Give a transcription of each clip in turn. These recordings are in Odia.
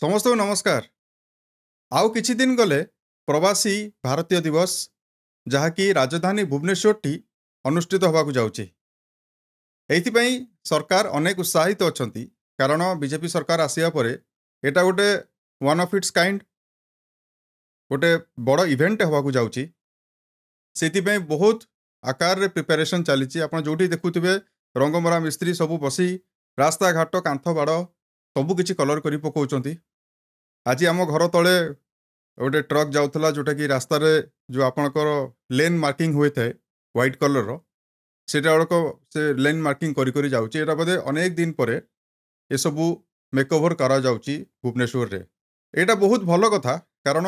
समस्त को नमस्कार। आउ किछि दिन गले प्रवासी भारतीय दिवस जहाँकि राजधानी भुवनेश्वर टी अनुष्ठित होबाकू जाउछि। एइथिपई सरकार अनेक उत्साहित अछंती कारण बीजेपी सरकार आसिया परे एटा गोटे वन ऑफ इट्स काइंड गोटे बड़ इवेंट होबाकू जाउछि। सेथिपई बहुत आकार रे प्रिपरेशन चलीछि। आपण जोठी देखुथिबे रंगमरा मिस्त्री सब बसी रास्ता घाट कांथ बाड़ सबु किछि कलर करी पकाउछंती। आज आम घर तले गोटे ट्रक जाऊला जोटा कि रास्ता रे जो आपणकर लेन मार्किंग हुए थे व्हाइट कलर रो सेटा गुड़क से लेन मार्किंग करी करी जाउची। एटा बोधे अनेक दिन पर ये सबू मेकओवर करा जाउची भुवनेश्वर रे। एटा बहुत भलो कथा कारण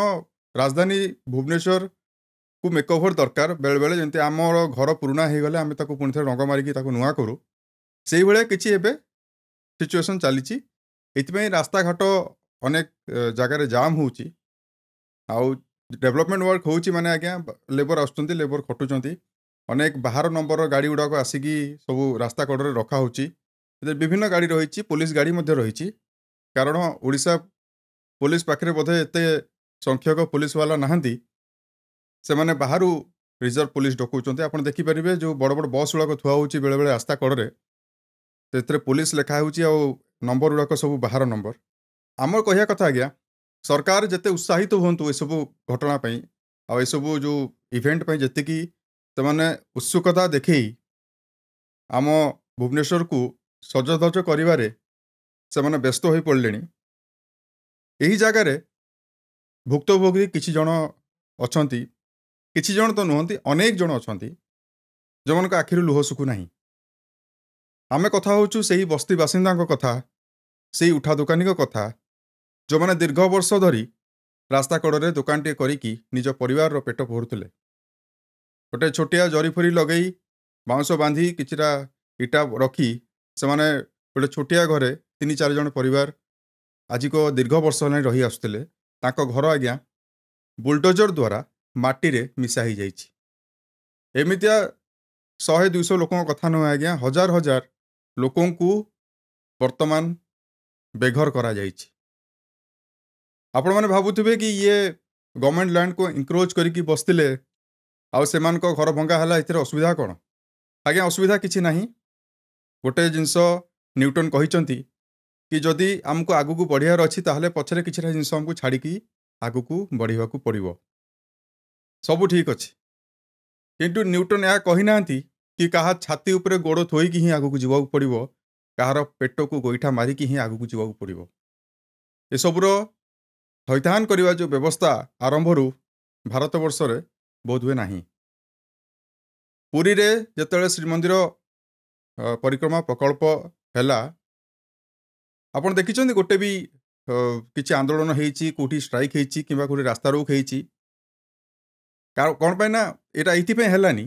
राजधानी भुवनेश्वर को मेकओवर दरकार बेले बेले जंती आमर घर पुराना हो गले आम ताको पुणी थे रंग मारिकी ताको नुआ करू से भाया किछि एबे सिचुएशन चली। एथिपई रास्ता घाट अनेक जगार जाम होउची आउ डेवलपमेंट वर्क होउची माने आज्ञा लेबर आसुचंती लेबर खटुचंती अनेक बाहर नंबर गाड़ी गुड़ाक आसिकी सब रास्ता कड़े रखा होउची। विभिन्न गाड़ी रही पुलिस गाड़ी मध्य रही कारण ओडिशा पुलिस पाखे बोधे एते संख्यक पुलिस वाला नहांती से माने बाहर रिजर्व पुलिस डकाउछंती। आपण देखि परिबे जो बड़ बड़ बस गुड़ाक थुआ होउची बेले बेले रास्ता कड़े से पुलिस लेखा होउची आ नंबर गुड़ाक सब बाहर नंबर। आमर कहिया कथा आज्ञा सरकार जिते उत्साहित हूँ ये सब घटना आ सबू जो इवेंट जी से मैंने उत्सुकता देखे आम भुवनेश्वर को सजधज करिवारे से मैंने व्यस्त हो पड़े। यही जगार भुक्तभोगी किछि जन अछंती किछि जन तो नुहंती अनेक जन अछंती जो मन आखिर लुह सुखु नाही। आमे कथा होचु सेही बस्ती बासिंदा कथा सेही उठा दुकानी कथा जो मैंने दीर्घ वर्ष धरी रास्ता कड़े दुकान टे करिकी निज परिवार रो पेट भरुले। गोटे छोटिया जरीफरी लगे बाउंस बांधी किछिटा इटा रखी से माने गोटे छोटिया घरे 3-4 जन परिवार आज को दीर्घ वर्ष होने रही आसुले। तांको घर आज्ञा बुलडोजर द्वारा माटी रे मिसा ही जाइछि। एमितिया 100-200 लोकों कथा नुह आज्ञा हजार हजार लोकों को वर्तमान बेघर करा जाइछि। आपण मैंने भावुवे कि ये गवर्नमेंट लैंड को इंक्रोच करके बसते आउ से घर भंगा है असुविधा कौन आज्ञा असुविधा किसी ना। गोटे जिनस न्यूटन कहते कि जदि आमको आगू को बढ़ियार अच्छी ताहले पछरे किसी जिनस आमको छाड़ी आगू को बढ़िया पड़ो सब ठीक अच्छे। किंतु न्यूटन यह कहीना कि कहा छाती उपरे गोड़ थोईकी ही आगू को जीवा पड़ो कहार पेट को गोईठा मारिकी ही आगू को जीवा पड़ो। ये सबूर थैथान करने जो व्यवस्था आरंभ भारत वर्ष रे बोध हुए नहीं। पुरी रे जतले श्रीमंदिर परिक्रमा प्रकल्प हैला आपण देखिछन्ती गोटे भी किछि आंदोलन होईची कोठी स्ट्राइक होईची किबा कोठी रास्ता रोक होईची कोन पे ना एटा इथिपे हैलानी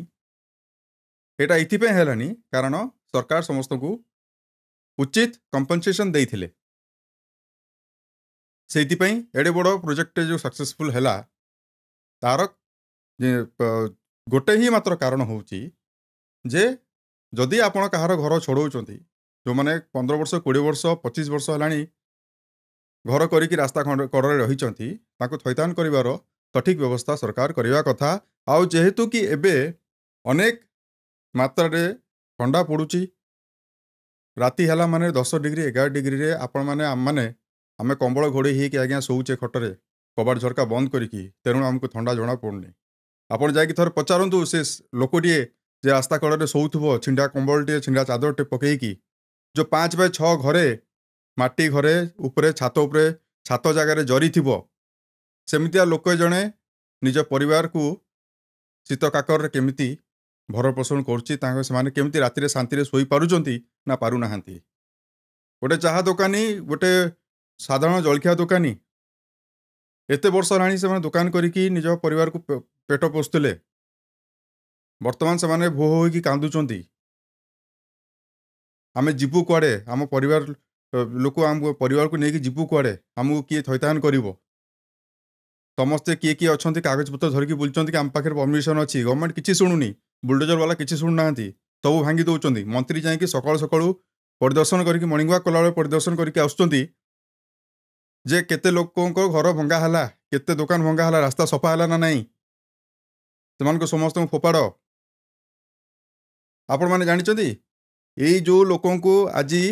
एटा इथिपे हैलानी कारण सरकार समस्त को उचित कंपनसेशन देइथिले। सेइथिपई एडे बड़ प्रोजेक्ट जो सक्सेसफुल हैला तार गोटे ही मात्र कारण होउची जे जदि आपण कहार घर छोड़ौचंती जो माने 15 वर्ष 20 वर्ष 25 वर्ष हलानी घर करिकी रास्ता कड़े रही थैथान करिवार सठिक व्यवस्था सरकार करवा कथा। आउ जेहेतु कि एबे अनेक मात्रा रे ठंडा पड़ुची राति हैला माने 10 डिग्री 11 डिग्री रे आपण माने आम माने आमे कंबल घोड़े ही आज्ञा शोचे खटरे कबाड़ झरका बंद करिकी तेणु आमको ठंडा जना पड़नी। आपण जाकि थर पचारंतु से लोकटे जे रास्ता कड़े शोथुबो छिंडा कंबल टे छिंडा चादर टे पकईकी जो 5x6 घरे माटी घरे उपरे छात जगार जरी थिबो सेमितिया लोक जड़े निज परिवार को शीत काकर केमिति भर पोषण करछि केमिति राति शांति शोई पारुचंती ना पारु नाहांती। गोटे चाहा दुकानी गोटे साधारण जलखिया दुकानी एते वर्ष लाणी से दुकान करिकी निज परिवार को पेट पोषुले वर्तमान से माने भो होई कांदुचंती आमे जीवु कुआड़े आम परिवार लोक आम परिवार को लेकिन जीवु कुआड़े आमको किए थैथान करिवो समस्ते किए किए अच्छा कागज पत्र धरिकी बुलचंती कि आम पाखे परमिशन अच्छी गवर्नमेंट किसी शुणुनी बुलडोजर वाला किसी शुणु ना सब भांगी दौरान मंत्री जाकि सकाळु सकाळु परिदर्शन करके मर्निंग वाक कला परिदर्शन करके आसुचंती ଯେ କେତେ ଲୋକଙ୍କ ଘର ଭଙ୍ଗା ହେଲା, କେତେ ଦୋକାନ ଭଙ୍ଗା ହେଲା, ରାସ୍ତା ସଫା ହେଲା ନା ନାହିଁ, ସେମାନଙ୍କୁ ସମସ୍ତଙ୍କୁ ଫୋପାଡ଼। ଆପଣମାନେ ଜାଣିଛନ୍ତି ଏଇ ଯେଉଁ ଲୋକଙ୍କୁ ଆଜି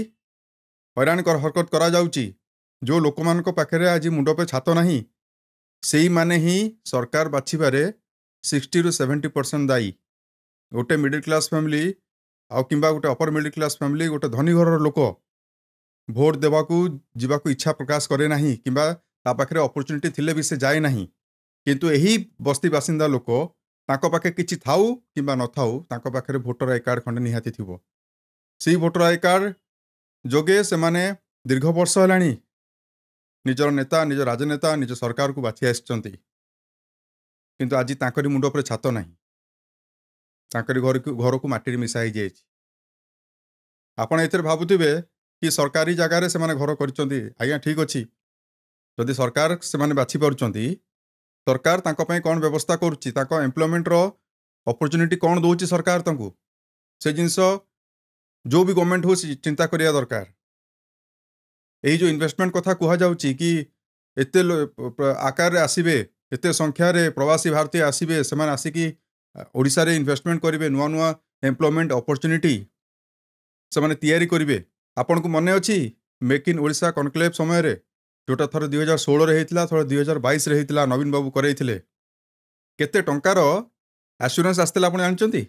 ହଇରାଣ ହରକତ କରାଯାଉଛି, ଯେଉଁ ଲୋକମାନଙ୍କ ପାଖରେ ଆଜି ମୁଣ୍ଡ ଉପରେ ଛାତ ନାହିଁ, ସେଇମାନେ ହିଁ ସରକାର ବାଛିବାରେ 60-70% ଦାୟୀ। ଗୋଟେ ମିଡ଼ିଲ୍ କ୍ଲାସ୍ ଫ୍ୟାମିଲି ଆଉ କିମ୍ବା ଗୋଟେ ଅପର ମିଡ଼ିଲ୍ କ୍ଲାସ୍ ଫ୍ୟାମିଲି, ଗୋଟେ ଧନୀ ଘରର ଲୋକ ଭୋଟ ଦେବାକୁ ଯିବାକୁ ଇଚ୍ଛା ପ୍ରକାଶ କରେ ନାହିଁ, କିମ୍ବା ତା ପାଖରେ ଅପରଚ୍ୟୁନିଟି ଥିଲେ ବି ସେ ଯାଏ ନାହିଁ। କିନ୍ତୁ ଏହି ବସ୍ତି ବାସିନ୍ଦା ଲୋକ, ତାଙ୍କ ପାଖେ କିଛି ଥାଉ କିମ୍ବା ନଥାଉ, ତାଙ୍କ ପାଖରେ ଭୋଟର ଆଇ କାର୍ଡ଼ ଖଣ୍ଡେ ନିହାତି ଥିବ। ସେଇ ଭୋଟର ଆଇ କାର୍ଡ଼ ଯୋଗେ ସେମାନେ ଦୀର୍ଘ ବର୍ଷ ହେଲାଣି ନିଜର ନେତା, ନିଜ ରାଜନେତା, ନିଜ ସରକାରକୁ ବାଛି ଆସିଛନ୍ତି। କିନ୍ତୁ ଆଜି ତାଙ୍କରି ମୁଣ୍ଡ ଉପରେ ଛାତ ନାହିଁ, ତାଙ୍କରି ଘରକୁ ମାଟିରେ ମିଶା ହେଇଯାଇଛି। ଆପଣ ଏଥିରେ ଭାବୁଥିବେ କି ସରକାରୀ ଜାଗାରେ ସେମାନେ ଘର କରିଛନ୍ତି। ଆଜ୍ଞା ଠିକ୍ ଅଛି, ଯଦି ସରକାର ସେମାନେ ବାଛି ପାରୁଛନ୍ତି, ସରକାର ତାଙ୍କ ପାଇଁ କ'ଣ ବ୍ୟବସ୍ଥା କରୁଛି, ତାଙ୍କ ଏମ୍ପ୍ଲୟମେଣ୍ଟର ଅପରଚ୍ୟୁନିଟି କ'ଣ ଦେଉଛି ସରକାର ତାଙ୍କୁ, ସେ ଜିନିଷ ଯେଉଁ ବି ଗଭର୍ଣ୍ଣମେଣ୍ଟ ହେଉଛି ଚିନ୍ତା କରିବା ଦରକାର। ଏହି ଯେଉଁ ଇନଭେଷ୍ଟମେଣ୍ଟ କଥା କୁହାଯାଉଛି କି ଏତେ ଆକାରରେ ଆସିବେ, ଏତେ ସଂଖ୍ୟାରେ ପ୍ରବାସୀ ଭାରତୀୟ ଆସିବେ, ସେମାନେ ଆସିକି ଓଡ଼ିଶାରେ ଇନଭେଷ୍ଟମେଣ୍ଟ କରିବେ, ନୂଆ ନୂଆ ଏମ୍ପ୍ଲୟମେଣ୍ଟ ଅପରଚ୍ୟୁନିଟି ସେମାନେ ତିଆରି କରିବେ। ଆପଣଙ୍କୁ ମନେ ଅଛି ମେକ୍ ଇନ୍ ଓଡ଼ିଶା କନକ୍ଲେଭ୍ ସମୟରେ, ଯେଉଁଟା ଥରେ 2016ରେ ହେଇଥିଲା, ଥରେ 2022ରେ ହେଇଥିଲା, ନବୀନ ବାବୁ କରେଇଥିଲେ। କେତେ ଟଙ୍କାର ଆସ୍ୟୁରାନ୍ସ ଆସିଥିଲା ଆପଣ ଜାଣିଛନ୍ତି?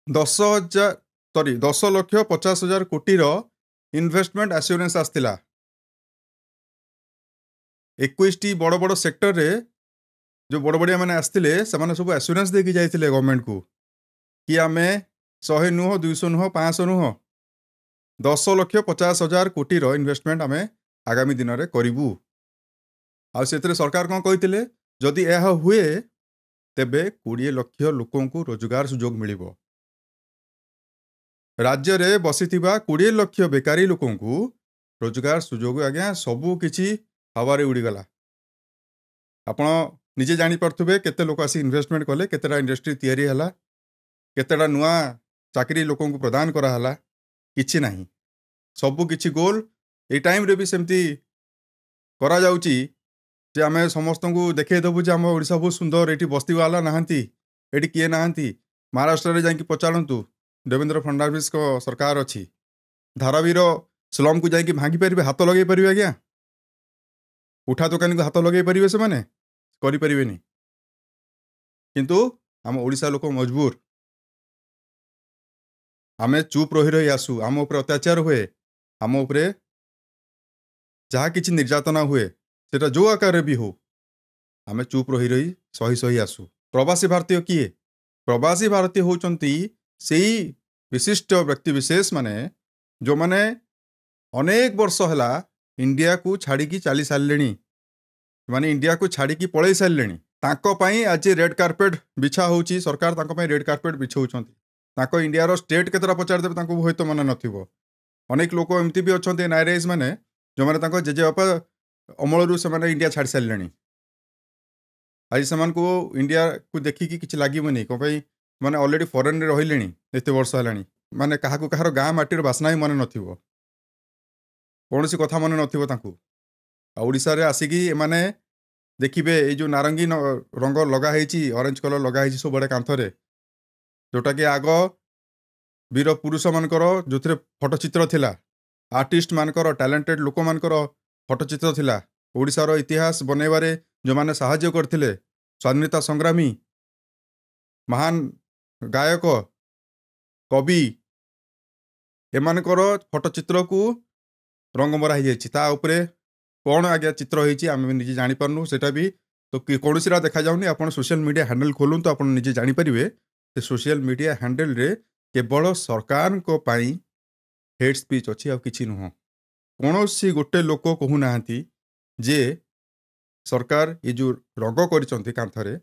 10,50,000 କୋଟିର ଇନଭେଷ୍ଟମେଣ୍ଟ ଆସ୍ୟୁରାନ୍ସ ଆସିଥିଲା। 21ଟି ବଡ଼ ବଡ଼ ସେକ୍ଟରରେ ଯେଉଁ ବଡ଼ ବଡ଼ିଆ ମାନେ ଆସିଥିଲେ, ସେମାନେ ସବୁ ଆସ୍ୟୁରାନ୍ସ ଦେଇକି ଯାଇଥିଲେ ଗଭର୍ଣ୍ଣମେଣ୍ଟକୁ କି ଆମେ 100 ନୁହଁ, 200 ନୁହଁ, 500 ନୁହଁ, 10,50,000 କୋଟିର ଇନଭେଷ୍ଟମେଣ୍ଟ ଆମେ ଆଗାମୀ ଦିନରେ କରିବୁ। ଆଉ ସେଥିରେ ସରକାର କ'ଣ କହିଥିଲେ, ଯଦି ଏହା ହୁଏ ତେବେ 20 ଲକ୍ଷ ଲୋକଙ୍କୁ ରୋଜଗାର ସୁଯୋଗ ମିଳିବ। ରାଜ୍ୟରେ ବସିଥିବା 20 ଲକ୍ଷ ବେକାରୀ ଲୋକଙ୍କୁ ରୋଜଗାର ସୁଯୋଗ ଆଜ୍ଞା ସବୁ କିଛି ହାୱାରେ ଉଡ଼ିଗଲା। ଆପଣ ନିଜେ ଜାଣିପାରୁଥିବେ କେତେ ଲୋକ ଆସି ଇନଭେଷ୍ଟମେଣ୍ଟ କଲେ, କେତେଟା ଇଣ୍ଡଷ୍ଟ୍ରି ତିଆରି ହେଲା, କେତେଟା ନୂଆ ଚାକିରି ଲୋକଙ୍କୁ ପ୍ରଦାନ କରାହେଲା। କିଛି ନାହିଁ, ସବୁ କିଛି ଗୋଲ। ଏଇ ଟାଇମ୍ରେ ବି ସେମିତି କରାଯାଉଛି ଯେ ଆମେ ସମସ୍ତଙ୍କୁ ଦେଖେଇ ଦେବୁ ଯେ ଆମ ଓଡ଼ିଶା ବହୁତ ସୁନ୍ଦର, ଏଠି ବସ୍ତିବାଲା ନାହାନ୍ତି, ଏଠି କିଏ ନାହାନ୍ତି। ମହାରାଷ୍ଟ୍ରରେ ଯାଇକି ପଚାରନ୍ତୁ, ଦେବେନ୍ଦ୍ର ଫଡ଼ନାଭିସଙ୍କ ସରକାର ଅଛି, ଧାରାବୀର ସ୍ଲମ୍କୁ ଯାଇକି ଭାଙ୍ଗି ପାରିବେ, ହାତ ଲଗାଇ ପାରିବେ ଆଜ୍ଞା? ଉଠା ଦୋକାନୀକୁ ହାତ ଲଗାଇ ପାରିବେ ସେମାନେ? କରିପାରିବେନି। କିନ୍ତୁ ଆମ ଓଡ଼ିଶା ଲୋକ ମଜବୁର, ଆମେ ଚୁପ୍ ରହି ରହି ଆସୁ, ଆମ ଉପରେ ଅତ୍ୟାଚାର ହୁଏ, ଆମ ଉପରେ ଯାହା କିଛି ନିର୍ଯାତନା ହୁଏ, ସେଟା ଯେଉଁ ଆକାରରେ ବି ହଉ, ଆମେ ଚୁପ୍ ରହି ରହି ସହି ସହି ଆସୁ। ପ୍ରବାସୀ ଭାରତୀୟ କିଏ? ପ୍ରବାସୀ ଭାରତୀୟ ହେଉଛନ୍ତି ସେଇ ବିଶିଷ୍ଟ ବ୍ୟକ୍ତିବିଶେଷ ମାନେ ଯେଉଁମାନେ ଅନେକ ବର୍ଷ ହେଲା ଇଣ୍ଡିଆକୁ ଛାଡ଼ିକି ଚାଲି ସାରିଲେଣି, ସେମାନେ ଇଣ୍ଡିଆକୁ ଛାଡ଼ିକି ପଳେଇ ସାରିଲେଣି। ତାଙ୍କ ପାଇଁ ଆଜି ରେଡ୍ କାର୍ପେଟ୍ ବିଛା ହେଉଛି, ସରକାର ତାଙ୍କ ପାଇଁ ରେଡ୍ କାର୍ପେଟ୍ ବିଛାଉଛନ୍ତି। ତାଙ୍କ ଇଣ୍ଡିଆର ଷ୍ଟେଟ୍ କେତେଟା ପଚାରିଦେବେ, ତାଙ୍କୁ ହୁଏତ ମନେ ନଥିବ। ଅନେକ ଲୋକ ଏମିତି ବି ଅଛନ୍ତି ନାଇରାଇଜ୍ ମାନେ, ଯେଉଁମାନେ ତାଙ୍କ ଜେଜେବାପା ଅମଳରୁ ସେମାନେ ଇଣ୍ଡିଆ ଛାଡ଼ି ସାରିଲେଣି। ଆଜି ସେମାନଙ୍କୁ ଇଣ୍ଡିଆକୁ ଦେଖିକି କିଛି ଲାଗିବନି, କ'ଣ ପାଇଁ? ମାନେ ଅଲରେଡ଼ି ଫରେନ୍ରେ ରହିଲେଣି ଏତେ ବର୍ଷ ହେଲାଣି, ମାନେ କାହାର ଗାଁ ମାଟିର ବାସ୍ନା ହିଁ ମନେ ନଥିବ, କୌଣସି କଥା ମନେ ନଥିବ ତାଙ୍କୁ। ଆଉ ଓଡ଼ିଶାରେ ଆସିକି ଏମାନେ ଦେଖିବେ ଏଇ ଯେଉଁ ନାରଙ୍ଗୀ ରଙ୍ଗ ଲଗା ହେଇଛି, ଅରେଞ୍ଜ କଲର୍ ଲଗା ହେଇଛି ସବୁଆଡ଼େ କାନ୍ଥରେ, ଯେଉଁଟାକି ଆଗ ବୀର ପୁରୁଷମାନଙ୍କର ଯେଉଁଥିରେ ଫଟୋଚିତ୍ର ଥିଲା, ଆର୍ଟିଷ୍ଟମାନଙ୍କର, ଟ୍ୟାଲେଣ୍ଟେଡ଼ ଲୋକମାନଙ୍କର ଫଟୋଚିତ୍ର ଥିଲା। ଓଡ଼ିଶାର ଇତିହାସ ବନେଇବାରେ ଯେଉଁମାନେ ସାହାଯ୍ୟ କରିଥିଲେ, ସ୍ୱାଧୀନତା ସଂଗ୍ରାମୀ, ମହାନ ଗାୟକ, କବି, ଏମାନଙ୍କର ଫଟୋଚିତ୍ରକୁ ରଙ୍ଗ ମରା ହେଇଯାଇଛି। ତା ଉପରେ କ'ଣ ଆଜ୍ଞା ଚିତ୍ର ହେଇଛି ଆମେ ନିଜେ ଜାଣିପାରୁନୁ, ସେଟା ବି ତ କୌଣସିଟା ଦେଖାଯାଉନି। ଆପଣ ସୋସିଆଲ ମିଡ଼ିଆ ହ୍ୟାଣ୍ଡେଲ୍ ଖୋଲନ୍ତୁ, ଆପଣ ନିଜେ ଜାଣିପାରିବେ ସେ ସୋସିଆଲ ମିଡ଼ିଆ ହ୍ୟାଣ୍ଡେଲ୍ରେ କେବଳ ସରକାରଙ୍କ ପାଇଁ ହେଟ୍ ସ୍ପିଚ୍ ଅଛି, ଆଉ କିଛି ନୁହଁ। କୌଣସି ଗୋଟେ ଲୋକ କହୁନାହାନ୍ତି ଯେ ସରକାର ଏ ଯେଉଁ ରଙ୍ଗ କରିଛନ୍ତି କାନ୍ଥରେ,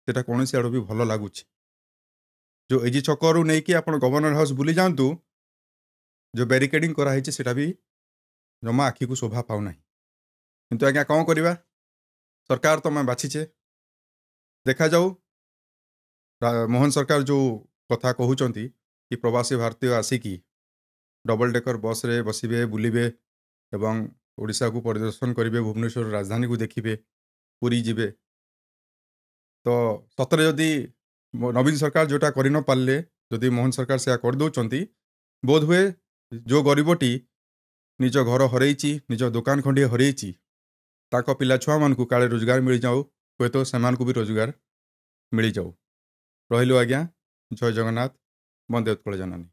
ସେଟା କୌଣସି ଆଡ଼ୁ ବି ଭଲ ଲାଗୁଛି। ଯେଉଁ ଏଜି ଛକରୁ ନେଇକି ଆପଣ ଗଭର୍ଣ୍ଣର ହାଉସ୍ ବୁଲି ଯାଆନ୍ତୁ, ଯେଉଁ ବ୍ୟାରିକେଡ଼ିଂ କରାହେଇଛି ସେଟା ବି ଜମା ଆଖିକୁ ଶୋଭା ପାଉନାହିଁ। କିନ୍ତୁ ଆଜ୍ଞା କ'ଣ କରିବା, ସରକାର ତ ଆମେ ବାଛିଛେ। ଦେଖାଯାଉ ମୋହନ ସରକାର ଯେଉଁ କଥା କହୁଛନ୍ତି କି ପ୍ରବାସୀ ଭାରତୀୟ ଆସିକି ଡବଲ ଡେକର ବସ୍ରେ ବସିବେ, ବୁଲିବେ ଏବଂ ओडिशा को परिदर्शन करेंगे, भुवनेश्वर राजधानी को देखिए, पुरी जीवे। तो सतरे जदि नवीन सरकार जोटा कर न पारे, जदि मोहन सरकार से करदे, बोध हुए जो गरीबटी निज घर हरई, निज दुकान खंडे हरई, ताक पिला छुआ मानू काले रोजगार मिल जाऊ, हे तो से भी रोजगार मिल जाऊ। रहिलु आज्ञा। जय जगन्नाथ। वंदे उत्कल जननी।